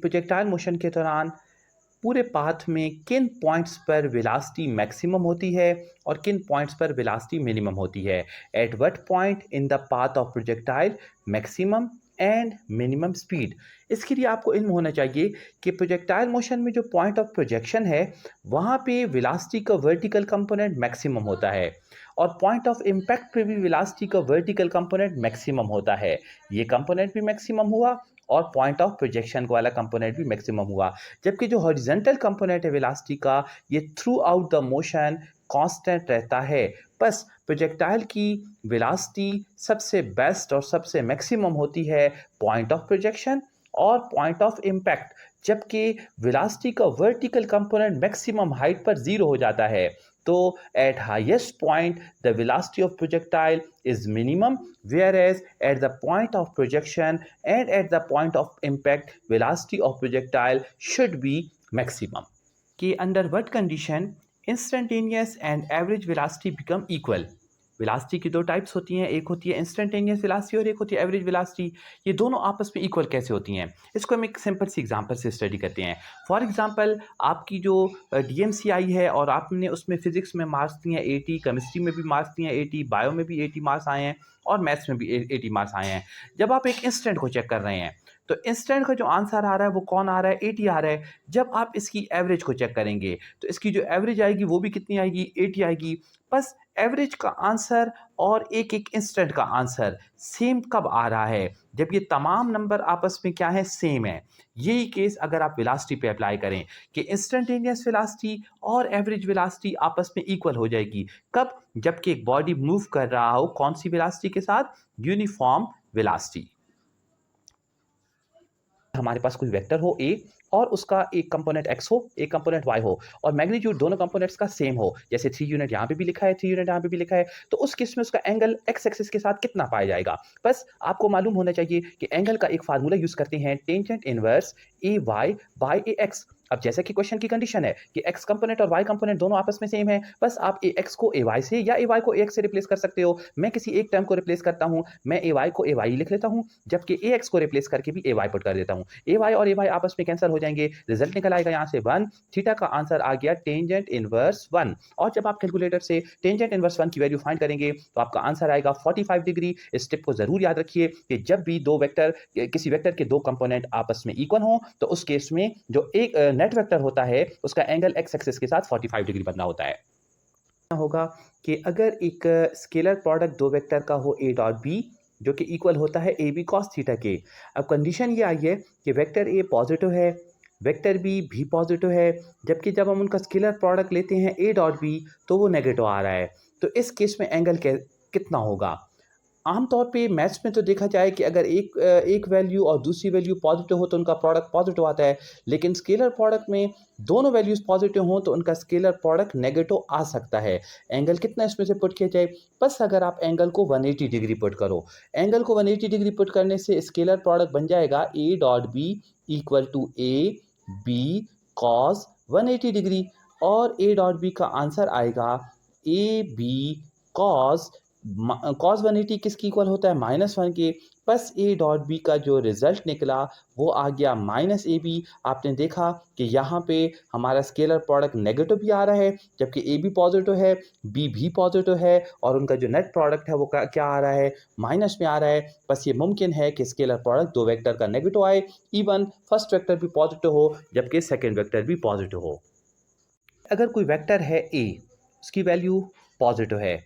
Projectile motion के दौरान पूरे पाथ में किन पॉइंट्स पर वेलोसिटी मैक्सिमम होती है और किन पॉइंट्स पर वेलोसिटी मिनिमम होती है। At what point in the path of projectile maximum and minimum speed. इसके लिए आपको इल्म होना चाहिए कि प्रोजेक्टाइल मोशन में जो पॉइंट ऑफ प्रोजेक्शन है वहाँ पे वेलोसिटी का वर्टिकल कंपोनेंट मैक्सिमम होता है और पॉइंट ऑफ इम्पैक्ट पे भी वेलोसिटी का वर्टिकल कंपोनेंट मैक्सिमम होता है। ये कंपोनेंट भी मैक्सिमम हुआ और पॉइंट ऑफ प्रोजेक्शन वाला कंपोनेंट भी मैक्सिमम हुआ। जबकि जो हॉरिजॉन्टल कंपोनेंट है वेलोसिटी का, ये through out the motion constant रहता है। बस प्रोजेक्टाइल की वेलोसिटी सबसे बेस्ट और सबसे मैक्सिमम होती है पॉइंट ऑफ प्रोजेक्शन और पॉइंट ऑफ इम्पैक्ट, जबकि वेलोसिटी का वर्टिकल कंपोनेंट मैक्सिमम हाइट पर जीरो हो जाता है। तो at highest point the velocity of projectile is minimum, whereas at the point of projection and at the point of impact velocity of projectile should be maximum. कि under what condition instantaneous and average velocity become equal। Velocity की दो types होती हैं, एक होती है instantaneous velocity और एक होती है एवरेज वेलोसिटी। ये दोनों आपस में इक्वल कैसे होती हैं, इसको हम एक सिंपल सी एग्जांपल से स्टडी करते हैं। फॉर एग्जांपल, आपकी जो डीएमसी आई है और आपने उसमें फिजिक्स में मार्क्स दिए हैं 80, केमिस्ट्री में भी मार्क्स दिए हैं 80, बायो में भी 80 मार्क्स आए हैं और मैथ्स में भी 80 मार्क्स आए हैं। जब आप एक इंस्टेंट को चेक कर रहे हैं तो इंस्टेंट का जो आंसर आ रहा है वो कौन आ रहा है, 80 आ रहा है। जब आप इसकी एवरेज को चेक करेंगे तो इसकी जो एवरेज आएगी वो भी कितनी आएगी, 80 आएगी। बस एवरेज का आंसर और एक एक इंस्टेंट का आंसर सेम कब आ रहा है, जब ये तमाम नंबर आपस में क्या है, सेम है। यही केस अगर आप वेलोसिटी पे अप्लाई करें कि इंस्टेंटेनियस वेलोसिटी और एवरेज वेलोसिटी आपस में इक्वल हो जाएगी। कब, जबकि एक बॉडी मूव कर रहा हो कौन सी वेलोसिटी के साथ, यूनिफॉर्म वेलोसिटी। हमारे पास कोई वेक्टर हो ए और उसका एक कंपोनेंट x हो, एक कंपोनेंट y हो और मैग्नीट्यूड दोनों कंपोनेंट्स का सेम हो, जैसे 3 यूनिट यहाँ पे भी लिखा है, 3 यूनिट यहाँ पे भी लिखा है, तो उस केस में उसका एंगल x एक्सिस के साथ कितना पाया जाएगा। बस आपको मालूम होना चाहिए कि एंगल का एक फार्मूला यूज करते हैं, tangent inverse A Y by A X. अब जैसे कि क्वेश्चन की कंडीशन है कि x कंपोनेंट और y कंपोनेंट दोनों आपस में सेम है, बस आप ax को ay से या ay को ax से रिप्लेस कर सकते हो। मैं किसी एक टर्म को रिप्लेस करता हूं, मैं ay को ay लिख लेता हूं, जबकि ax को रिप्लेस करके भी ay पुट कर देता हूं। ay और ay आपस में कैंसिल हो जाएंगे, रिजल्ट निकल आएगा यहां से 1। थीटा का आंसर आ गया टेंजेंट इनवर्स 1। और जब आप कैलकुलेटर से टेंजेंट इनवर्स 1 की वैल्यू फाइंड करेंगे तो आपका आंसर आएगा 45 डिग्री। इस टिप को जरूर याद रखिए कि जब भी दो वेक्टर, किसी वेक्टर के दो कंपोनेंट आपस में इक्वल हो तो उस केस में जो एक नेट वेक्टर होता है उसका एंगल x एक्सिस के साथ 45 डिग्री बनना होता है। होगा कि अगर एक स्केलर प्रोडक्ट दो वेक्टर का हो a डॉट b जो कि इक्वल होता है ए बी कॉस थीटा के। अब कंडीशन ये आई है कि वेक्टर ए पॉजिटिव है, वेक्टर बी भी पॉजिटिव है, जबकि जब हम उनका स्केलर प्रोडक्ट लेते हैं ए डॉट बी तो वो नेगेटिव आ रहा है। तो इस केस में एंगल कितना होगा। आमतौर पे मैथ्स में तो देखा जाए कि अगर एक वैल्यू और दूसरी वैल्यू पॉजिटिव हो तो उनका प्रोडक्ट पॉजिटिव आता है, लेकिन स्केलर प्रोडक्ट में दोनों वैल्यूज पॉजिटिव हों तो उनका स्केलर प्रोडक्ट नेगेटिव आ सकता है। एंगल कितना इसमें से पुट किया जाए, बस अगर आप एंगल को 180 डिग्री पुट करो, एंगल को 180 डिग्री पुट करने से स्केलर प्रोडक्ट बन जाएगा A dot B equal to A B cos 180 degree और ए डॉट बी का आंसर आएगा ए बी कॉस 180 किसकी इक्वल होता है, -1 के। बस ए डॉट बी का जो रिजल्ट निकला वो आ गया माइनस ए बी। आपने देखा कि यहाँ पे हमारा स्केलर प्रोडक्ट नेगेटिव भी आ रहा है, जबकि ए बी पॉजिटिव है, बी भी पॉजिटिव है और उनका जो नेट प्रोडक्ट है वो क्या आ रहा है, माइनस में आ रहा है। बस ये मुमकिन है कि स्केलर प्रोडक्ट दो वेक्टर का नेगेटिव आए, इवन फर्स्ट वेक्टर भी पॉजिटिव हो जबकि सेकेंड वेक्टर भी पॉजिटिव हो। अगर कोई वेक्टर है ए, उसकी वैल्यू पॉजिटिव है,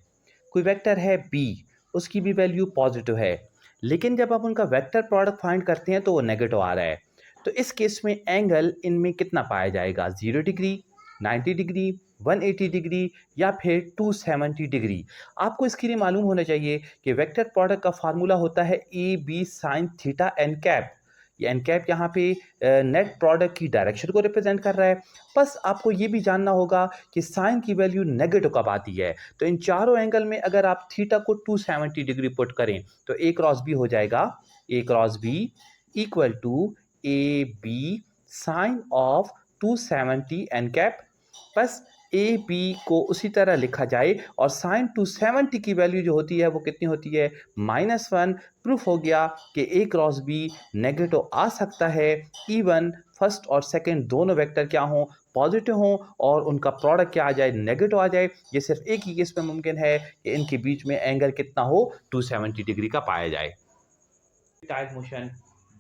कोई वेक्टर है बी, उसकी भी वैल्यू पॉजिटिव है, लेकिन जब आप उनका वेक्टर प्रोडक्ट फाइंड करते हैं तो वो नेगेटिव आ रहा है, तो इस केस में एंगल इनमें कितना पाया जाएगा, 0 डिग्री, 90 डिग्री, 180 डिग्री या फिर 270 डिग्री। आपको इसके लिए मालूम होना चाहिए कि वेक्टर प्रोडक्ट का फार्मूला होता है A B sine theta N cap. ये एन कैप यहाँ पे नेट प्रोडक्ट की डायरेक्शन को रिप्रेजेंट कर रहा है। बस आपको ये भी जानना होगा कि साइन की वैल्यू नेगेटिव कब आती है। तो इन चारों एंगल में अगर आप थीटा को 270 डिग्री पुट करें तो ए क्रॉस बी हो जाएगा, a cross b equal to A B sine of 270 n cap. बस ए बी को उसी तरह लिखा जाए और साइन 270 की वैल्यू जो होती है वो कितनी होती है -1। प्रूफ हो गया कि ए क्रॉस बी नेगेटिव आ सकता है इवन फर्स्ट और सेकंड दोनों वेक्टर क्या हों पॉजिटिव हों और उनका प्रोडक्ट क्या आ जाए नेगेटिव आ जाए। ये सिर्फ एक ही केस में मुमकिन है कि इनके बीच में एंगल कितना हो 270 डिग्री का पाया जाए। टाइप मोशन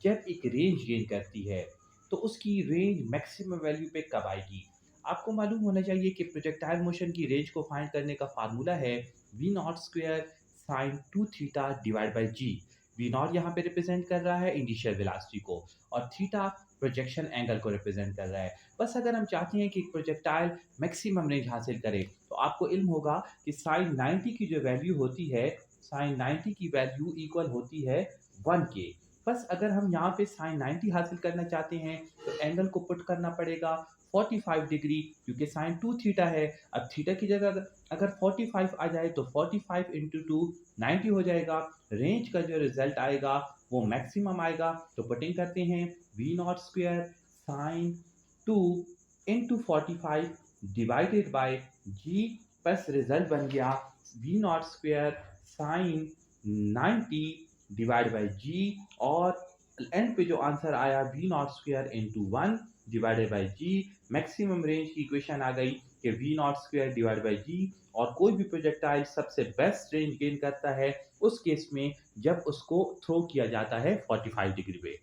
जब एक रेंज गेन करती है तो उसकी रेंज मैक्सिमम वैल्यू पे कब आएगी? आपको मालूम होना चाहिए कि प्रोजेक्टाइल मोशन की रेंज को फाइंड करने का फार्मूला है V not square sine 2 theta divide by G. V not यहाँ पे रिप्रेजेंट कर रहा है इनिशियल वेलोसिटी को और थीटा प्रोजेक्शन एंगल को रिप्रेजेंट कर रहा है। बस अगर हम चाहते हैं कि प्रोजेक्टाइल मैक्सिमम रेंज हासिल करे तो आपको इल्म होगा कि साइन 90 की जो वैल्यू होती है साइन 90 की वैल्यू इक्वल होती है 1 के। बस अगर हम यहाँ पे साइन 90 हासिल करना चाहते हैं तो एंगल को पुट करना पड़ेगा 45 डिग्री क्योंकि साइन 2 थीटा है। अब थीटा की जगह अगर 45 आ जाए तो 45 इंटू 2 90 हो जाएगा। रेंज का जो रिजल्ट आएगा वो मैक्सिमम आएगा। तो पुटिंग करते हैं v not square sine 2 into 45 divided by g बस रिजल्ट बन गया v not square sine 90 divide by g और एंड पे जो आंसर आया v not square into 1 divided by g. Maximum range की इक्वेशन आ गई कि v not square divide by g और कोई भी प्रोजेक्टाइल सबसे बेस्ट रेंज गेन करता है उस केस में जब उसको थ्रो किया जाता है 45 डिग्री पे।